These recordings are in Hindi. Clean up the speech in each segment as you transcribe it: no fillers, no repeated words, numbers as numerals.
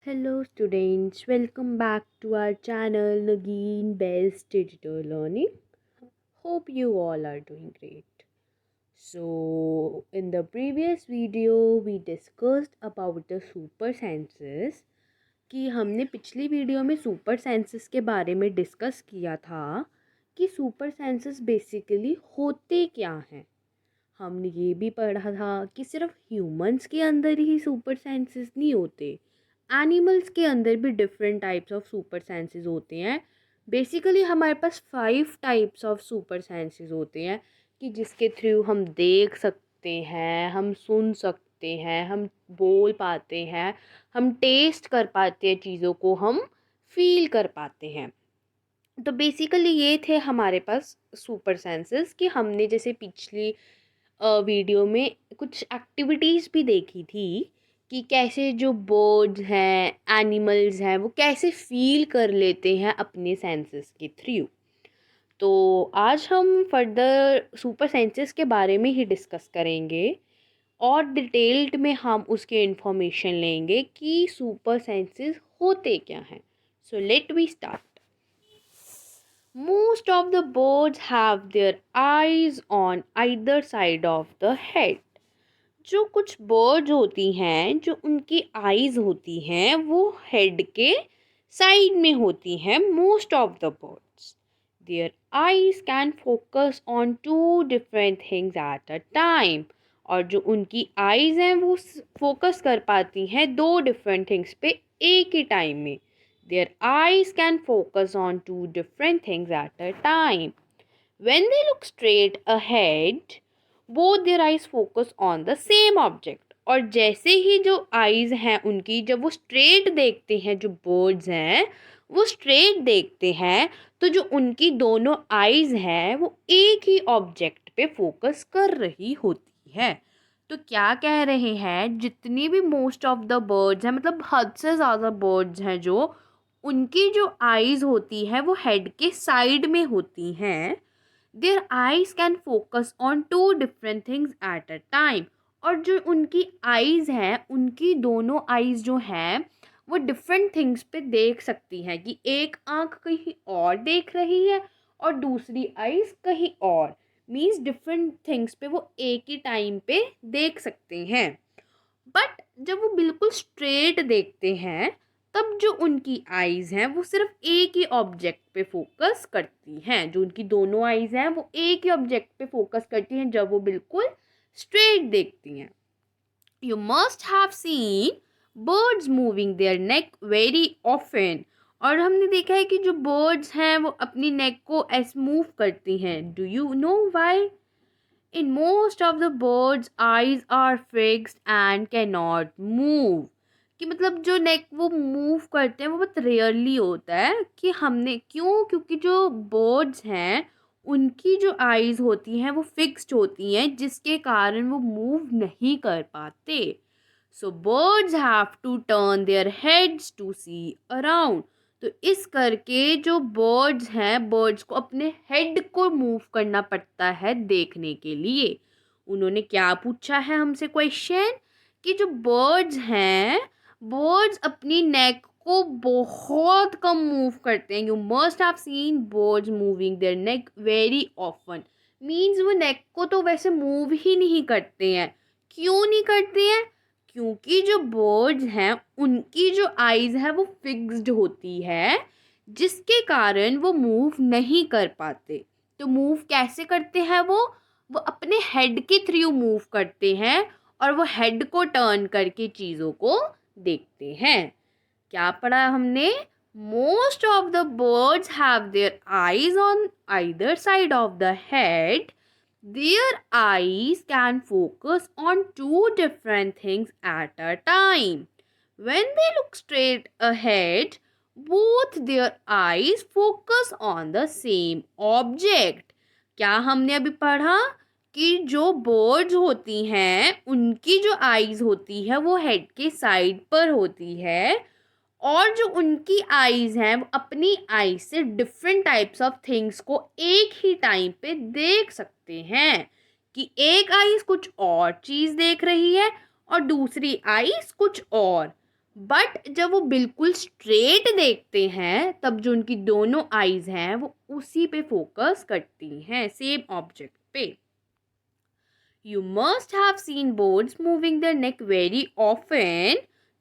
Hello students, welcome back to our channel Nagin Best Digital Learning. Hope you all are doing great. So, in the previous video we discussed about the super senses कि हमने पिछली वीडियो में सुपर सेंसेस के बारे में डिस्कस किया था कि सुपर सेंसेस बेसिकली होते क्या हैं। हमने ये भी पढ़ा था कि सिर्फ ह्यूमंस के अंदर ही सुपर सेंसेस नहीं होते, एनिमल्स के अंदर भी different types of super senses होते हैं। बेसिकली हमारे पास 5 टाइप्स ऑफ सुपर सेंसेस होते हैं कि जिसके थ्रू हम देख सकते हैं, हम सुन सकते हैं, हम बोल पाते हैं, हम टेस्ट कर पाते हैं, चीज़ों को हम फील कर पाते हैं। तो बेसिकली ये थे हमारे पास सुपर सेंसेस कि हमने जैसे पिछली वीडियो में कुछ एक्टिविटीज़ भी देखी थी कि कैसे जो बर्ड्स हैं, एनिमल्स हैं, वो कैसे फील कर लेते हैं अपने सेंसेस के थ्रू। तो आज हम फर्दर सुपर सेंसेस के बारे में ही डिस्कस करेंगे और डिटेल्ड में हम उसके इंफॉर्मेशन लेंगे कि सुपर सेंसेस होते क्या हैं। So let we start. Most of the birds have their eyes on either side of the head. जो कुछ बर्ड्स होती हैं, जो उनकी आईज होती हैं, वो हेड के साइड में होती हैं। Most of the birds their eyes can focus on two different things at a time. और जो उनकी आईज हैं वो फोकस कर पाती हैं दो डिफरेंट थिंग्स पे एक ही टाइम में। Their eyes can focus on two different things at a time. When they look straight ahead, both their eyes focus on the same object. और जैसे ही जो आईज हैं उनकी, जब वो स्ट्रेट देखते हैं, जो बर्ड्स हैं वो स्ट्रेट देखते हैं, तो जो उनकी दोनों आईज हैं वो एक ही ऑब्जेक्ट पे फोकस कर रही होती है। तो क्या कह रहे हैं, जितनी भी मोस्ट ऑफ द बर्ड्स हैं, मतलब हद से ज़्यादा बर्ड्स हैं, जो उनकी जो आईज होती है वो हेड के साइड में होती हैं। Their eyes can focus on two different things at a time. और जो उनकी आईज हैं, उनकी दोनों आईज जो हैं वो डिफरेंट थिंग्स पे देख सकती हैं कि एक आंख कहीं और देख रही है और दूसरी आईज कहीं और। मीन्स डिफरेंट थिंग्स पे वो एक ही टाइम पे देख सकते हैं। बट जब वो बिल्कुल स्ट्रेट देखते हैं, तब जो उनकी आईज हैं वो सिर्फ एक ही ऑब्जेक्ट पे फोकस करती हैं। जो उनकी दोनों आईज हैं वो एक ही ऑब्जेक्ट पे फोकस करती हैं जब वो बिल्कुल स्ट्रेट देखती हैं। You must have seen birds moving their neck very often. और हमने देखा है कि जो बर्ड्स हैं वो अपनी नेक को ऐसे मूव करती हैं। Do you know why? In most of the birds, eyes are fixed and cannot move. कि मतलब जो नेक वो मूव करते हैं वो बहुत रेयरली होता है। कि हमने क्यों, क्योंकि जो बर्ड्स हैं उनकी जो आईज होती हैं वो फिक्स्ड होती हैं, जिसके कारण वो मूव नहीं कर पाते। So birds have to turn their heads to see around. तो इस करके जो बर्ड्स हैं, बर्ड्स को अपने हेड को मूव करना पड़ता है देखने के लिए। उन्होंने क्या पूछा है हमसे क्वेश्चन, कि जो बर्ड्स हैं, बर्ड्स अपनी नेक को बहुत कम मूव करते हैं। You must have seen birds moving their neck very often. Means वो नेक को तो वैसे मूव ही नहीं करते हैं। क्यों नहीं करते हैं? क्योंकि जो बर्ड्स हैं उनकी जो आईज है वो फिक्स्ड होती है, जिसके कारण वो मूव नहीं कर पाते। तो मूव कैसे करते हैं वो अपने हेड के थ्रू मूव करते हैं और वो हेड को टर्न करके चीज़ों को देखते हैं। क्या पढ़ा हमने? Most of the birds have their eyes on either side of the head. Their eyes can focus on two different things at a time. When they look straight ahead, both their eyes focus on the same object. क्या हमने अभी पढ़ा कि जो बर्ड्स होती हैं उनकी जो आईज होती है वो हेड के साइड पर होती है, और जो उनकी आईज हैं वो अपनी आईज से डिफरेंट टाइप्स ऑफ थिंग्स को एक ही टाइम पे देख सकते हैं। कि एक आईज कुछ और चीज़ देख रही है और दूसरी आईज कुछ और। बट जब वो बिल्कुल स्ट्रेट देखते हैं तब जो उनकी दोनों आईज हैं वो उसी पे फोकस करती हैं, सेम ऑब्जेक्ट पे। You must have seen birds moving their neck very often.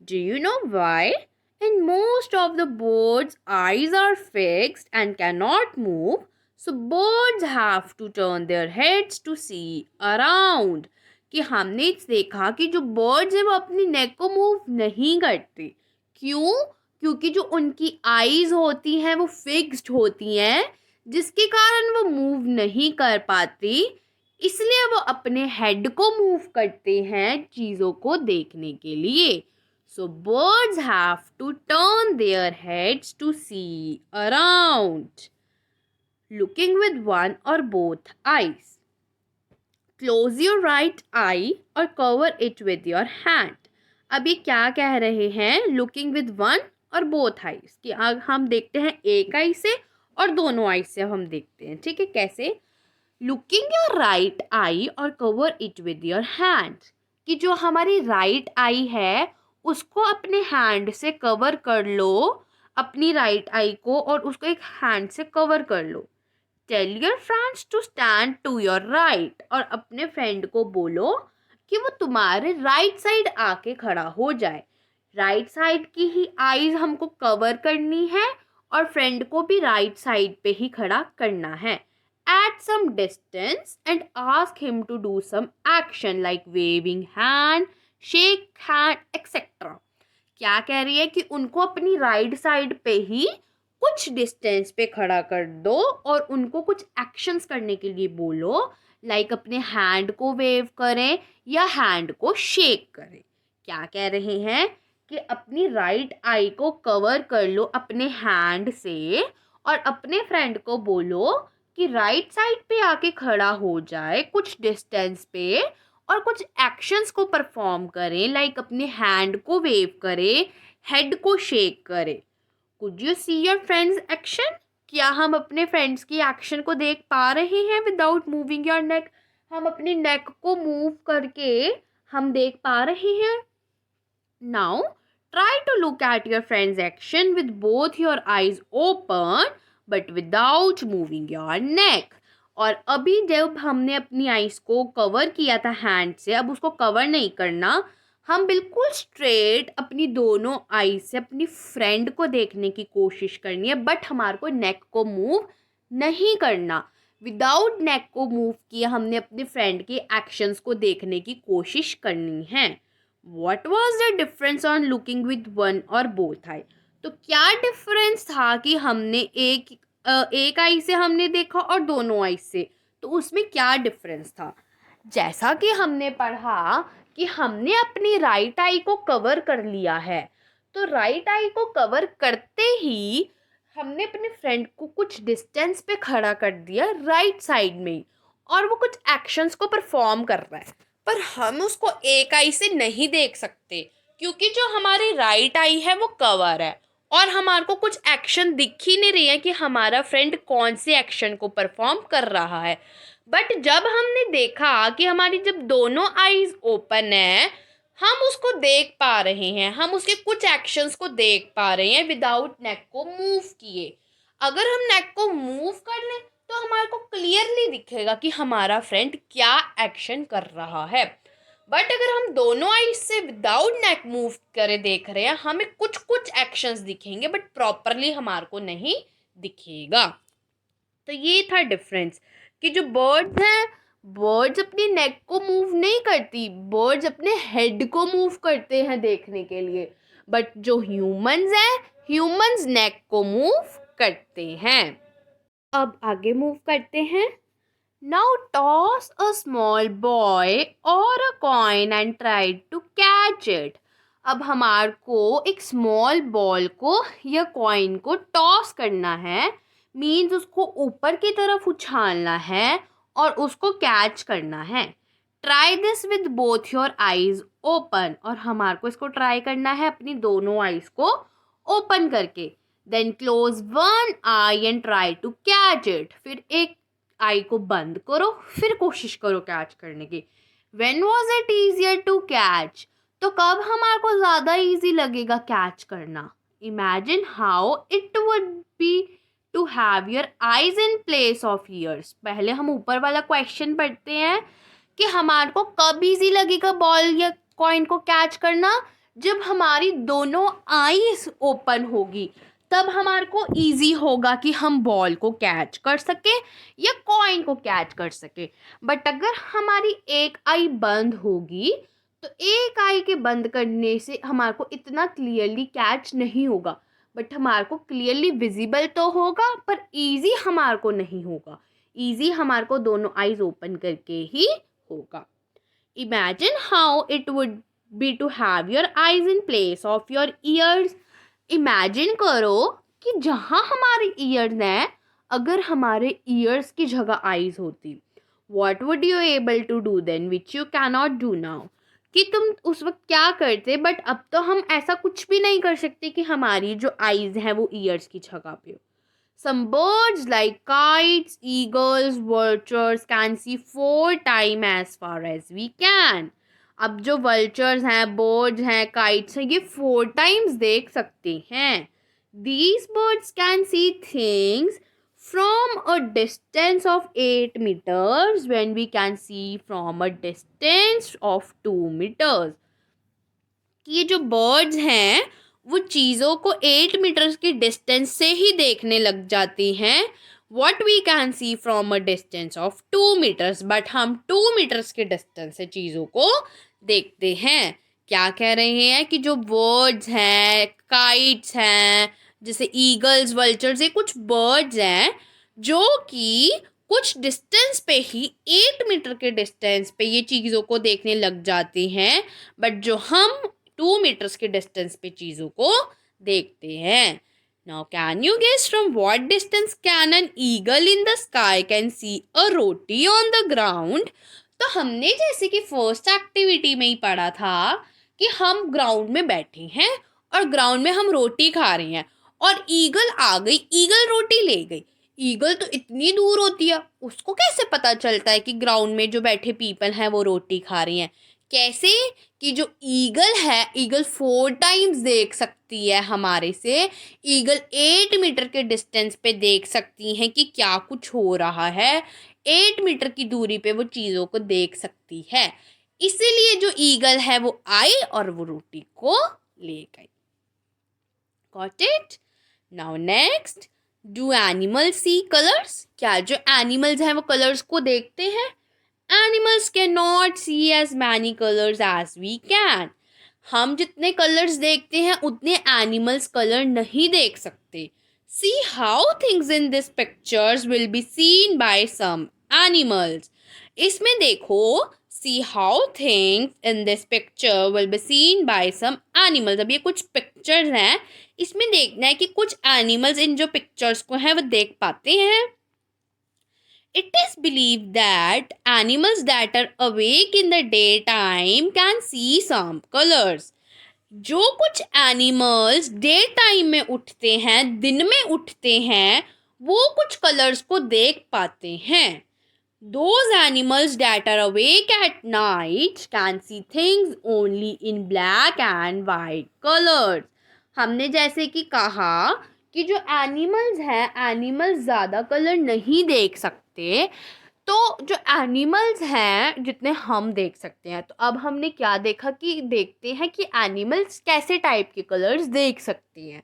Do you know why? And most of the birds' eyes are fixed and cannot move, so birds have to turn their heads to see around. कि हमने देखा कि जो बर्ड्स हैं वो अपनी नेक को मूव नहीं करते। क्यों? क्योंकि जो उनकी आईज होती हैं वो फिक्स्ड होती हैं, जिसके कारण वो मूव नहीं कर पाती, इसलिए वो अपने हेड को मूव करते हैं चीज़ों को देखने के लिए। So birds have to turn their heads to see around, looking with one or both eyes. Close your right eye or cover it with your hand. अब ये क्या कह रहे हैं? Looking with one or both eyes, कि हम देखते हैं एक आई से और दोनों आई से हम देखते हैं। ठीक है, कैसे? Looking your right eye or cover it with your hand, कि जो हमारी राइट आई है उसको अपने हैंड से कवर कर लो, अपनी राइट आई को, और उसको एक हैंड से कवर कर लो। Tell your friends to stand to your right, और अपने फ्रेंड को बोलो कि वो तुम्हारे राइट साइड आके खड़ा हो जाए। राइट साइड की ही आईज हमको कवर करनी है और फ्रेंड को भी राइट साइड पे ही खड़ा करना है। At some distance and ask him to do some action like waving hand, shake hand, etc. क्या कह रही है? कि उनको अपनी राइट साइड पे ही कुछ डिस्टेंस पे खड़ा कर दो और उनको कुछ एक्शंस करने के लिए बोलो, लाइक अपने हैंड को वेव करें या हैंड को शेक करें। क्या कह रहे हैं? कि अपनी राइट आई को कवर कर लो अपने हैंड से और अपने फ्रेंड को बोलो कि राइट साइड पे आके खड़ा हो जाए कुछ डिस्टेंस पे और कुछ एक्शंस को परफॉर्म करें, लाइक अपने हैंड को वेव करे, हेड को शेक करे। Could you see your friends action? क्या हम अपने फ्रेंड्स की एक्शन को देख पा रहे हैं विदाउट मूविंग योर नेक? हम अपनी नेक को मूव करके हम देख पा रहे हैं। Now try to look at your friends action with both your eyes open but without moving your neck. और अभी जब हमने अपनी आईज को कवर किया था हैंड से, अब उसको कवर नहीं करना, हम बिल्कुल स्ट्रेट अपनी दोनों आई से अपनी फ्रेंड को देखने की कोशिश करनी है, बट हमारे को नेक को मूव नहीं करना। विदाउट नेक को मूव किया हमने अपने फ्रेंड के एक्शंस को देखने की कोशिश करनी है। What was the difference on looking with one और both eye? तो क्या डिफरेंस था कि हमने एक आई से हमने देखा और दोनों आई से, तो उसमें क्या डिफरेंस था? जैसा कि हमने पढ़ा कि हमने अपनी राइट आई को कवर कर लिया है, तो राइट आई को कवर करते ही हमने अपने फ्रेंड को कुछ डिस्टेंस पे खड़ा कर दिया राइट साइड में, और वो कुछ एक्शंस को परफॉर्म कर रहा है, पर हम उसको एक आई से नहीं देख सकते क्योंकि जो हमारी राइट आई है वो कवर है और हमारे को कुछ एक्शन दिख ही नहीं रही है कि हमारा फ्रेंड कौन से एक्शन को परफॉर्म कर रहा है। बट जब हमने देखा कि हमारी जब दोनों आईज ओपन है, हम उसको देख पा रहे हैं, हम उसके कुछ एक्शंस को देख पा रहे हैं विदाउट नेक को मूव किए। अगर हम नेक को मूव कर लें तो हमारे को क्लियरली दिखेगा कि हमारा फ्रेंड क्या एक्शन कर रहा है। बट अगर हम दोनों आईज से विदाउट नेक मूव करे देख रहे हैं, हमें कुछ कुछ एक्शंस दिखेंगे बट प्रॉपरली हमारे को नहीं दिखेगा। तो ये था डिफरेंस कि जो बर्ड्स हैं, बर्ड्स अपनी नेक को मूव नहीं करती, बर्ड्स अपने हेड को मूव करते हैं देखने के लिए। बट जो ह्यूमंस हैं, ह्यूमंस नेक को मूव करते हैं। अब आगे मूव करते हैं। Now toss a small boy or a coin and try to catch it. अब हमारे को एक स्मॉल बॉल को या कॉइन को टॉस करना है, मीन्स उसको ऊपर की तरफ उछालना है और उसको कैच करना है। Try this with both your eyes open, और हमारे को इसको ट्राई करना है अपनी दोनों आईज को ओपन करके। Then close one eye and try to catch it. फिर एक आई को बंद करो, फिर कोशिश करो कैच करने की। When was it easier to catch? तो कब हमारे को ज़्यादा इजी लगेगा कैच करना? Imagine how it would be to have your eyes in place of ears. पहले हम ऊपर वाला क्वेश्चन पढ़ते हैं कि हमारे को कब इजी लगेगा बॉल या कॉइन को कैच करना? जब हमारी दोनों आईज ओपन होगी, तब हमारे को इजी होगा कि हम बॉल को कैच कर सके या कॉइन को कैच कर सके। बट अगर हमारी एक आई बंद होगी, तो एक आई के बंद करने से हमारे को इतना क्लियरली कैच नहीं होगा, बट हमारे को क्लियरली विजिबल तो होगा, पर इजी हमारे को नहीं होगा। इजी हमारे को दोनों आईज ओपन करके ही होगा। Imagine how it would be to have your eyes in place of your ears. Imagine करो कि जहाँ हमारे ईयर्स हैं, अगर हमारे ईयर्स की जगह आईज होती, what would you able to do then which you cannot do now? कि तुम उस वक्त क्या करते, बट अब तो हम ऐसा कुछ भी नहीं कर सकते कि हमारी जो आईज हैं वो ईयर्स की जगह पे हो। Some birds like kites, eagles, vultures can see 4 times as far as we can. अब जो vultures हैं, birds हैं, kites हैं, ये 4 times देख सकते हैं. These birds can see things from a distance of 8 meters when we can see from a distance of 2 meters. ये जो birds हैं वो चीज़ों को 8 मीटर्स की डिस्टेंस से ही देखने लग जाती हैं, what we can see from a distance of 2 meters, but हम 2 मीटर्स के डिस्टेंस से चीज़ों को देखते हैं। क्या कह रहे हैं कि जो बर्ड्स हैं, काइट्स हैं, जैसे ईगल्स, वल्चर्स, ये कुछ बर्ड्स हैं जो कि कुछ डिस्टेंस पे ही 8 मीटर के डिस्टेंस पे ये चीज़ों को देखने लग जाती हैं, बट जो हम 2 मीटर्स के डिस्टेंस पे चीज़ों को देखते हैं। Now can you guess from what distance can an eagle in the sky can see a roti on the ground? तो हमने जैसे कि फर्स्ट एक्टिविटी में ही पढ़ा था कि हम ग्राउंड में बैठे हैं और ग्राउंड में हम रोटी खा रहे हैं और ईगल आ गई, ईगल रोटी ले गई। ईगल तो इतनी दूर होती है, उसको कैसे पता चलता है कि ग्राउंड में जो बैठे पीपल हैं वो रोटी खा रही हैं? कैसे कि जो ईगल है, ईगल 4 टाइम्स देख सकती है हमारे से, ईगल 8 मीटर के डिस्टेंस पे देख सकती हैं कि क्या कुछ हो रहा है, 8 मीटर की दूरी पे वो चीज़ों को देख सकती है। इसीलिए जो ईगल है वो आई और वो रोटी को ले गई। Got it? Now next, do animals see colours? क्या जो एनिमल्स हैं वो कलर्स को देखते हैं? Animals cannot see as many colors as we can. हम जितने कलर्स देखते हैं उतने एनिमल्स कलर नहीं देख सकते. See how things in this pictures will be seen by some animals. इसमें देखो, see how things in this picture will be seen by some animals. अब ये कुछ पिक्चर्स हैं, इसमें देखना है कि कुछ एनिमल्स इन जो पिक्चर्स को हैं वो देख पाते हैं. It is believed that animals that are awake in the daytime can see some colors. जो कुछ एनिमल्स डे टाइम में उठते हैं, दिन में उठते हैं, वो कुछ कलर्स को देख पाते हैं. Those animals that are awake at night can see things only in black and white colors. हमने जैसे कि कहा कि जो एनिमल्स हैं, एनिमल्स ज़्यादा कलर नहीं देख सकते, तो जो एनिमल्स हैं जितने हम देख सकते हैं, तो अब हमने क्या देखा कि देखते हैं कि एनिमल्स कैसे टाइप के कलर्स देख सकते हैं.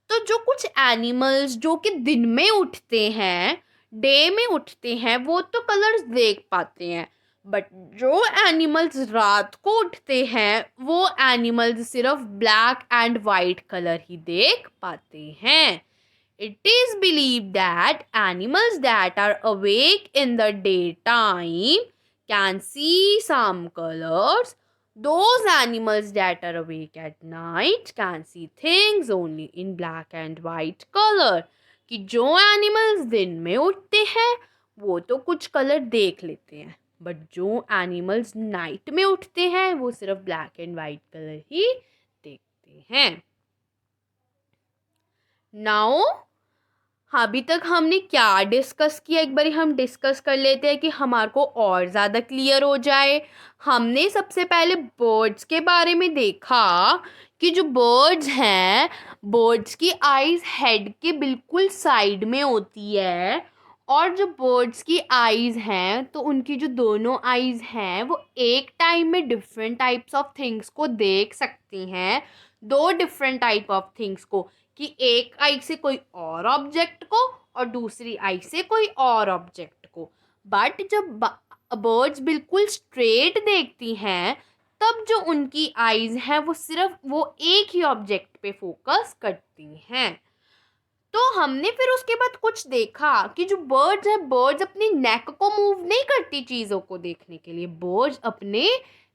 तो जो कुछ एनिमल्स जो कि दिन में उठते हैं, डे में उठते हैं, वो तो कलर्स देख पाते हैं, बट जो एनिमल्स रात को उठते हैं वो एनिमल्स सिर्फ ब्लैक एंड वाइट कलर ही देख पाते हैं. It is believed that animals that are awake in the daytime can see some colors. Those animals that are awake at night can see things only in black and white color. कि जो एनिमल्स दिन में उठते हैं वो तो कुछ कलर देख लेते हैं, बट जो एनिमल्स नाइट में उठते हैं वो सिर्फ ब्लैक एंड वाइट कलर ही देखते हैं. नाउ अभी तक हमने क्या डिस्कस किया, एक बारी हम डिस्कस कर लेते हैं कि हमारे को और ज़्यादा क्लियर हो जाए। हमने सबसे पहले बर्ड्स के बारे में देखा कि जो बर्ड्स हैं, बर्ड्स की आईज हेड के बिल्कुल साइड में होती है, और जो बर्ड्स की आईज हैं तो उनकी जो दोनों आईज हैं वो एक टाइम में डिफरेंट टाइप्स ऑफ थिंग्स को देख सकती हैं, दो डिफरेंट टाइप ऑफ थिंग्स को, कि एक आई से कोई और ऑब्जेक्ट को और दूसरी आई से कोई और ऑब्जेक्ट को। बट जब बर्ड्स बिल्कुल स्ट्रेट देखती हैं तब जो उनकी आईज हैं वो सिर्फ वो एक ही ऑब्जेक्ट पे फोकस करती हैं। तो हमने फिर उसके बाद कुछ देखा कि जो बर्ड्स हैं, बर्ड्स अपनी नेक को मूव नहीं करती चीज़ों को देखने के लिए, बर्ड्स अपने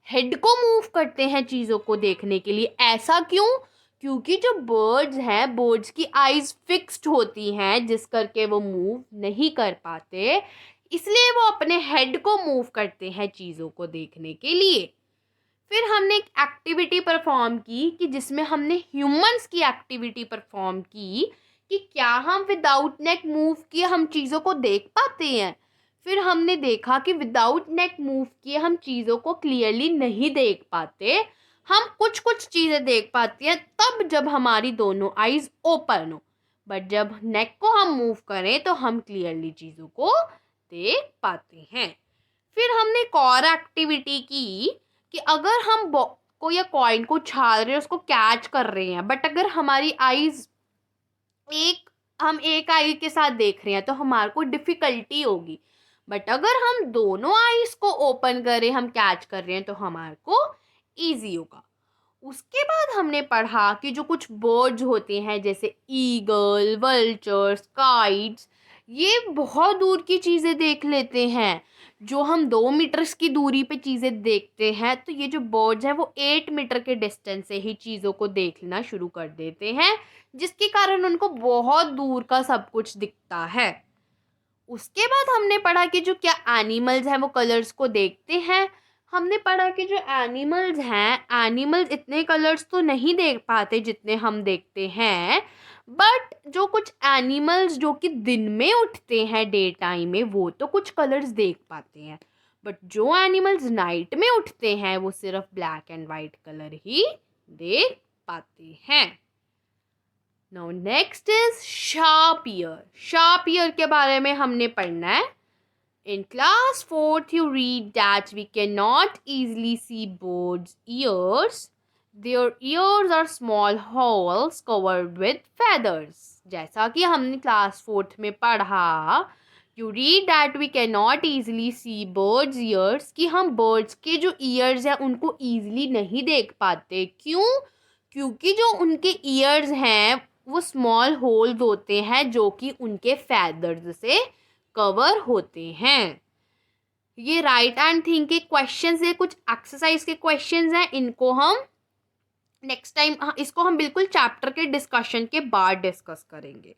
हेड को मूव करते हैं चीज़ों को देखने के लिए। ऐसा क्यों? क्योंकि जो बर्ड्स हैं, बर्ड्स की आईज फिक्स्ड होती हैं जिस करके वो मूव नहीं कर पाते, इसलिए वो अपने हेड को मूव करते हैं चीज़ों को देखने के लिए। फिर हमने एक एक्टिविटी परफॉर्म की कि जिसमें हमने ह्यूमंस की एक्टिविटी परफॉर्म की कि क्या हम विदाउट नेक मूव किए हम चीज़ों को देख पाते हैं। फिर हमने देखा कि विदाउट नेक मूव किए हम चीज़ों को क्लियरली नहीं देख पाते, हम कुछ कुछ चीज़ें देख पाते हैं तब जब हमारी दोनों आईज ओपन हो, बट जब नेक को हम मूव करें तो हम क्लियरली चीज़ों को देख पाते हैं। फिर हमने एक और एक्टिविटी की कि अगर हम को या कॉइन को उछाल रहे हैं, उसको कैच कर रहे हैं, बट अगर हमारी आईज हम एक आई के साथ देख रहे हैं तो हमारे को डिफ़िकल्टी होगी, बट अगर हम दोनों आईज को ओपन करें, हम कैच कर रहे हैं तो हमारे को ईजी होगा। उसके बाद हमने पढ़ा कि जो कुछ बर्ड्स होते हैं जैसे ईगल, वल्चर्स, काइट्स, ये बहुत दूर की चीज़ें देख लेते हैं। जो हम 2 मीटर्स की दूरी पे चीज़ें देखते हैं, तो ये जो बर्ड्स हैं वो 8 मीटर के डिस्टेंस से ही चीज़ों को देखना शुरू कर देते हैं, जिसके कारण उनको बहुत दूर का सब कुछ दिखता है। उसके बाद हमने पढ़ा कि जो क्या एनिमल्स हैं वो कलर्स को देखते हैं। हमने पढ़ा कि जो एनिमल्स हैं, एनिमल्स इतने कलर्स तो नहीं देख पाते जितने हम देखते हैं, बट जो कुछ एनिमल्स जो कि दिन में उठते हैं डे टाइम में, वो तो कुछ कलर्स देख पाते हैं, बट जो एनिमल्स नाइट में उठते हैं वो सिर्फ ब्लैक एंड वाइट कलर ही देख पाते हैं। Now next is sharp year. Sharp year के बारे में हमने पढ़ना है। In class 4th, you read that we cannot easily see birds' ears. Their ears are small holes covered with feathers. जैसा कि हमने क्लास 4th में पढ़ा, you read that we cannot easily see birds' ears, कि हम birds के जो ears हैं उनको easily नहीं देख पाते। क्यों? क्योंकि जो उनके ears हैं वो small holes होते हैं जो कि उनके feathers से कवर होते हैं। ये राइट एंड थिंक के क्वेश्चंस है, कुछ एक्सरसाइज के क्वेश्चंस हैं, इनको हम नेक्स्ट टाइम, इसको हम बिल्कुल चैप्टर के डिस्कशन के बाद डिस्कस करेंगे।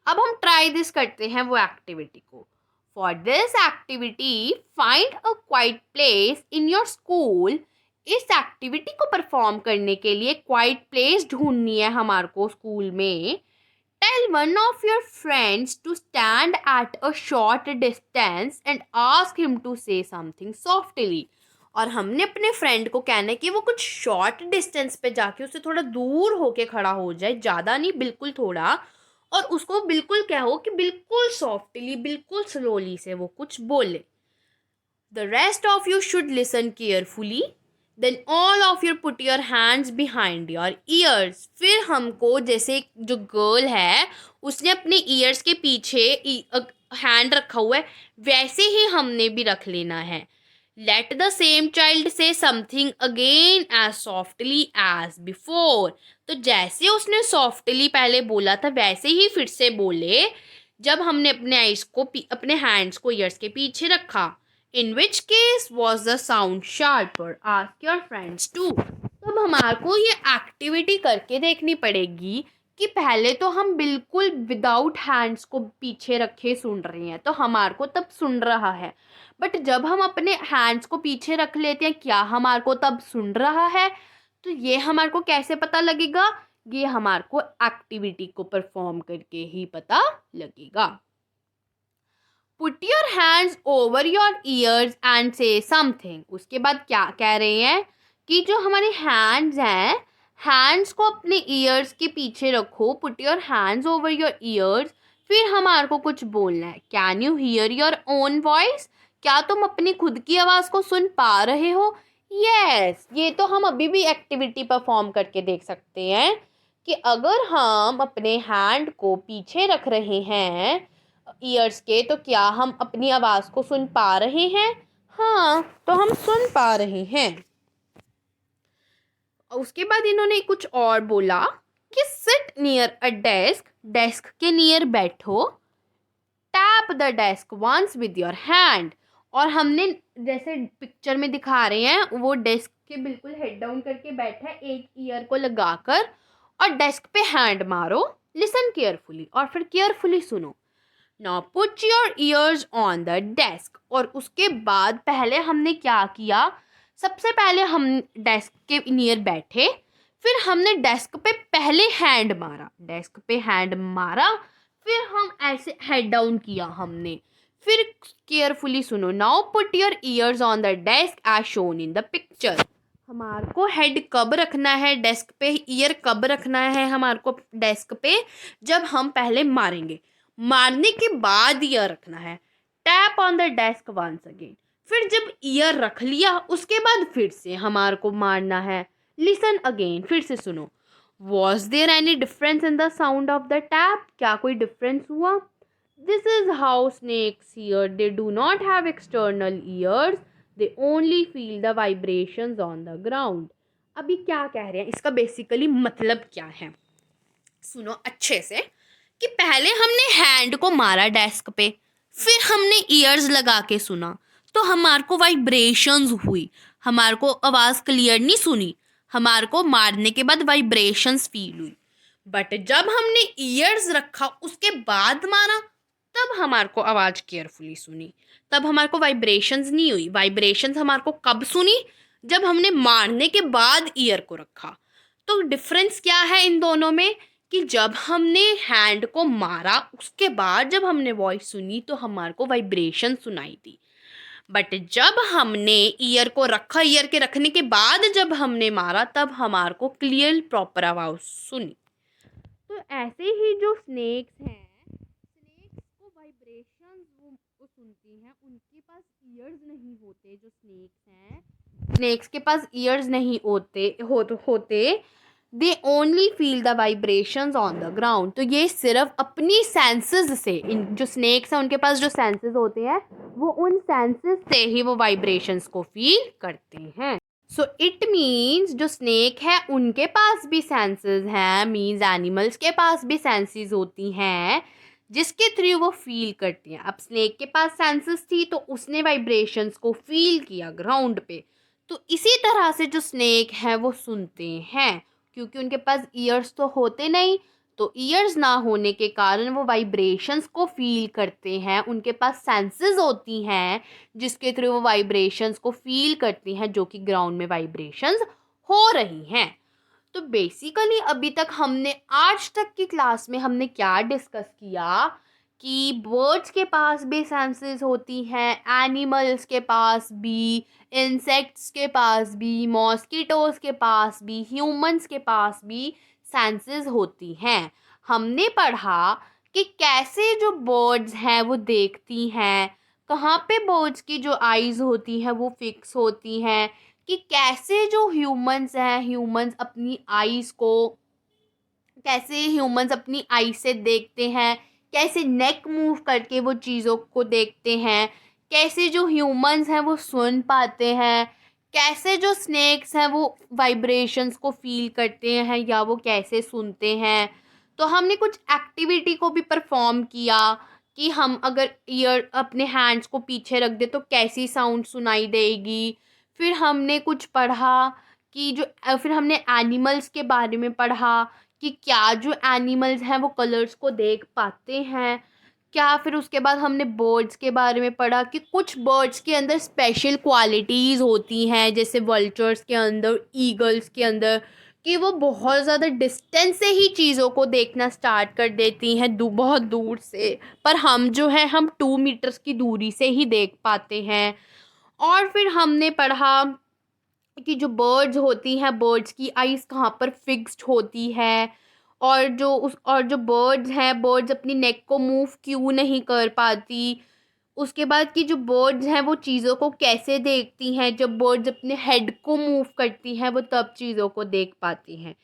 अब हम ट्राई दिस करते हैं वो एक्टिविटी को। For this activity find a quite place in your school. इस एक्टिविटी को परफॉर्म करने के लिए क्वाइट प्लेस ढूंढनी है हमारे को स्कूल में। Tell one of your friends to stand at a short distance and ask him to say something softly. और हमने अपने फ्रेंड को कहना है कि वो कुछ शॉर्ट डिस्टेंस पे जाके उससे थोड़ा दूर होके खड़ा हो जाए, ज़्यादा नहीं, बिल्कुल थोड़ा, और उसको बिल्कुल कहो कि बिल्कुल सॉफ्टली, बिल्कुल स्लोली से वो कुछ बोले। The rest of you should listen carefully. Then all of you put your hands behind your ears. फिर हमको, जैसे जो गर्ल है उसने अपने ईयर्स के पीछे हैंड रखा हुआ है, वैसे ही हमने भी रख लेना है। Let the same child say something again as softly as before. तो जैसे उसने सॉफ्टली पहले बोला था वैसे ही फिर से बोले, जब हमने अपने आइज को अपने हैंड्स को ईयर्स के पीछे रखा। In which case was the sound sharper? Ask your friends too. तब हमारे को ये एक्टिविटी करके देखनी पड़ेगी कि पहले तो हम बिल्कुल विदाउट हैंड्स को पीछे रखे सुन रहे हैं तो हमारे को तब सुन रहा है, बट जब हम अपने हैंड्स को पीछे रख लेते हैं क्या हमारे को तब सुन रहा है? तो ये हमारे को कैसे पता लगेगा ये हमारे को एक्टिविटी को परफॉर्म करके ही पता लगेगा। Put your hands over your ears and से समथिंग। उसके बाद क्या कह रहे हैं कि जो हमारे हैंड्स हैं, हैंड्स को अपने ईयर्स के पीछे रखो। Put your hands over your ears. फिर हमारे को कुछ बोलना है। Can you here your own voice. क्या तुम अपनी खुद की आवाज़ को सुन पा रहे हो? यस, ये तो हम अभी भी एक्टिविटी परफॉर्म करके देख सकते हैं कि अगर हम अपने हैंड को पीछे रख रहे हैं ईयर्स के, तो क्या हम अपनी आवाज़ को सुन पा रहे हैं? हाँ, तो हम सुन पा रहे हैं। उसके बाद इन्होंने कुछ और बोला कि sit near a desk. Desk के नियर बैठो। Tap the desk once with your hand. और हमने जैसे पिक्चर में दिखा रहे हैं, वो डेस्क के बिल्कुल हेड डाउन करके बैठा है, एक ईयर को लगाकर, और डेस्क पे हैंड मारो। लिसन केयरफुली, और फिर केयरफुली सुनो। Now put your ears on the desk. और उसके बाद पहले हमने क्या किया? सबसे पहले हम डेस्क के नियर बैठे, फिर हमने डेस्क पे पहले हैंड मारा। डेस्क पे हैंड मारा, फिर हम ऐसे हेड डाउन किया हमने। फिर केयरफुली सुनो। Now put your ears on the desk as shown in the picture. हमारे को हेड कब रखना है डेस्क पे, ईयर कब रखना है हमारे को डेस्क पे? जब हम पहले मारेंगे, मारने के बाद ईयर रखना है। Tap on the desk once again. फिर जब ईयर रख लिया, उसके बाद फिर से हमारे को मारना है। लिसन अगेन, फिर से सुनो। Was there any difference in the sound of the tap. क्या कोई डिफरेंस हुआ? This is how snakes hear. They do not have external ears, they only feel the vibrations on the ground. अभी क्या कह रहे हैं, इसका बेसिकली मतलब क्या है, सुनो अच्छे से। कि पहले हमने हैंड को मारा डेस्क पे, फिर हमने ईयर्स लगा के सुना, तो हमारे को वाइब्रेशंस हुई। हमारे को आवाज़ क्लियर नहीं सुनी, हमारे को मारने के बाद वाइब्रेशंस फील हुई। बट जब हमने ईयर्स रखा, उसके बाद मारा, तब हमारे को आवाज़ केयरफुली सुनी, तब हमारे को वाइब्रेशंस नहीं हुई। वाइब्रेशंस हमारे को कब सुनी? जब हमने मारने के बाद ईयर को रखा। तो डिफरेंस क्या है इन दोनों में? कि जब हमने हैंड को मारा, उसके बाद जब हमने वॉइस सुनी, तो हमारे को वाइब्रेशन सुनाई दी। बट जब हमने ईयर को रखा, ईयर के रखने के बाद जब हमने मारा, तब हमारे को क्लियर प्रॉपर आवाज़ सुनी। तो ऐसे ही जो स्नेक्स हैं, स्नेक्स को वाइब्रेशंस वो सुनती हैं। उनके पास ईयर्स नहीं होते। जो स्नेक्स हैं, स्नेक्स के पास ईयर्स नहीं होते। दे only feel the vibrations on the ground. तो ये सिर्फ अपनी सेंसेस से, इन जो स्नेक्स हैं उनके पास जो सेंसेस होते हैं, वो उन सेंसेस से ही वो वाइब्रेशंस को फील करते हैं। सो इट मीन्स जो स्नेक है उनके पास भी सेंसेस हैं, मीन्स एनिमल्स के पास भी सेंसेस होती हैं जिसके थ्रू वो फील करती हैं। अब स्नेक के पास सेंसेस थी, तो उसने वाइब्रेशंस को फील किया ग्राउंड पे। तो इसी तरह से जो स्नेक है वो सुनते हैं, क्योंकि उनके पास ईयर्स तो होते नहीं, तो ईयर्स ना होने के कारण वो वाइब्रेशंस को फील करते हैं। उनके पास सेंसेस होती हैं जिसके थ्रू वो वाइब्रेशंस को फील करती हैं, जो कि ग्राउंड में वाइब्रेशंस हो रही हैं। तो बेसिकली अभी तक हमने, आज तक की क्लास में हमने क्या डिस्कस किया कि बर्ड्स के पास भी सेंसेस होती हैं, एनिमल्स के पास भी, इंसेक्ट्स के पास भी, मॉस्किटोज के पास भी, ह्यूमंस के पास भी सेंसेस होती हैं। हमने पढ़ा कि कैसे जो बर्ड्स हैं वो देखती हैं, कहाँ पे बर्ड्स की जो आईज़ होती हैं वो फिक्स होती हैं, कि कैसे जो ह्यूमंस हैं, ह्यूमंस अपनी आईज़ को, कैसे ह्यूमंस अपनी आई से देखते हैं, कैसे नेक मूव करके वो चीज़ों को देखते हैं, कैसे जो ह्यूमंस हैं वो सुन पाते हैं, कैसे जो स्नेक्स हैं वो वाइब्रेशंस को फील करते हैं या वो कैसे सुनते हैं। तो हमने कुछ एक्टिविटी को भी परफॉर्म किया कि हम अगर ईयर अपने हैंड्स को पीछे रख दे तो कैसी साउंड सुनाई देगी। फिर हमने कुछ पढ़ा कि फिर हमने एनिमल्स के बारे में पढ़ा कि क्या जो एनिमल्स हैं वो कलर्स को देख पाते हैं क्या। फिर उसके बाद हमने बर्ड्स के बारे में पढ़ा कि कुछ बर्ड्स के अंदर स्पेशल क्वालिटीज़ होती हैं, जैसे वल्चर्स के अंदर, ईगल्स के अंदर कि वो बहुत ज़्यादा डिस्टेंस से ही चीज़ों को देखना स्टार्ट कर देती हैं, बहुत दूर से। पर हम जो है हम 2 मीटर्स की दूरी से ही देख पाते हैं। और फिर हमने पढ़ा कि जो बर्ड्स होती हैं, बर्ड्स की आइज़ कहाँ पर फिक्स्ड होती है, और जो बर्ड्स हैं, बर्ड्स अपनी नेक को मूव क्यों नहीं कर पाती। उसके बाद कि जो बर्ड्स हैं वो चीज़ों को कैसे देखती हैं, जब बर्ड्स अपने हेड को मूव करती हैं वो तब चीज़ों को देख पाती हैं।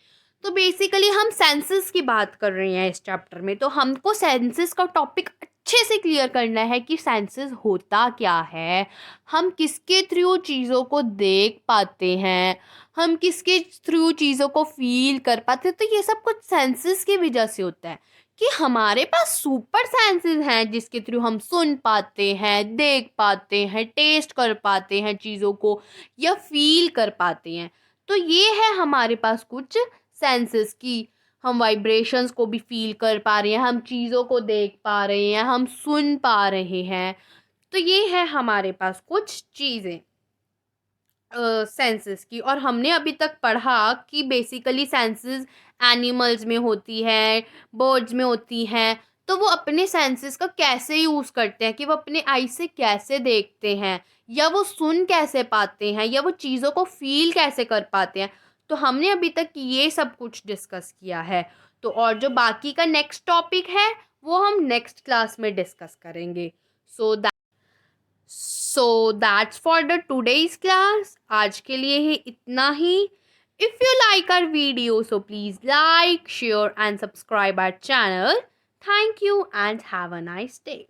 तो बेसिकली हम सेंसेस की बात कर रहे हैं इस चैप्टर में, तो हमको सेंसेस का टॉपिक अच्छे से क्लियर करना है कि सेंसेस होता क्या है, हम किसके थ्रू चीज़ों को देख पाते हैं, हम किसके थ्रू चीज़ों को फील कर पाते हैं। तो ये सब कुछ सेंसेस की वजह से होता है कि हमारे पास सुपर सेंसेस हैं जिसके थ्रू हम सुन पाते हैं, देख पाते हैं, टेस्ट कर पाते हैं चीज़ों को, या फील कर पाते हैं। तो ये है हमारे पास कुछ सेंसेस की, हम वाइब्रेशंस को भी फील कर पा रहे हैं, हम चीज़ों को देख पा रहे हैं, हम सुन पा रहे हैं। तो ये है हमारे पास कुछ चीज़ें सेंसेस की। और हमने अभी तक पढ़ा कि बेसिकली सेंसेस एनिमल्स में होती है, बर्ड्स में होती हैं। तो वो अपने सेंसेस का कैसे यूज़ करते हैं, कि वो अपने आई से कैसे देखते हैं, या वो सुन कैसे पाते हैं, या वो चीज़ों को फील कैसे कर पाते हैं। तो हमने अभी तक ये सब कुछ डिस्कस किया है। तो और जो बाकी का नेक्स्ट टॉपिक है वो हम नेक्स्ट क्लास में डिस्कस करेंगे। So that's for the today's class. आज के लिए ही इतना ही। If you like our video so please like, share and subscribe our channel. Thank you and have a nice day.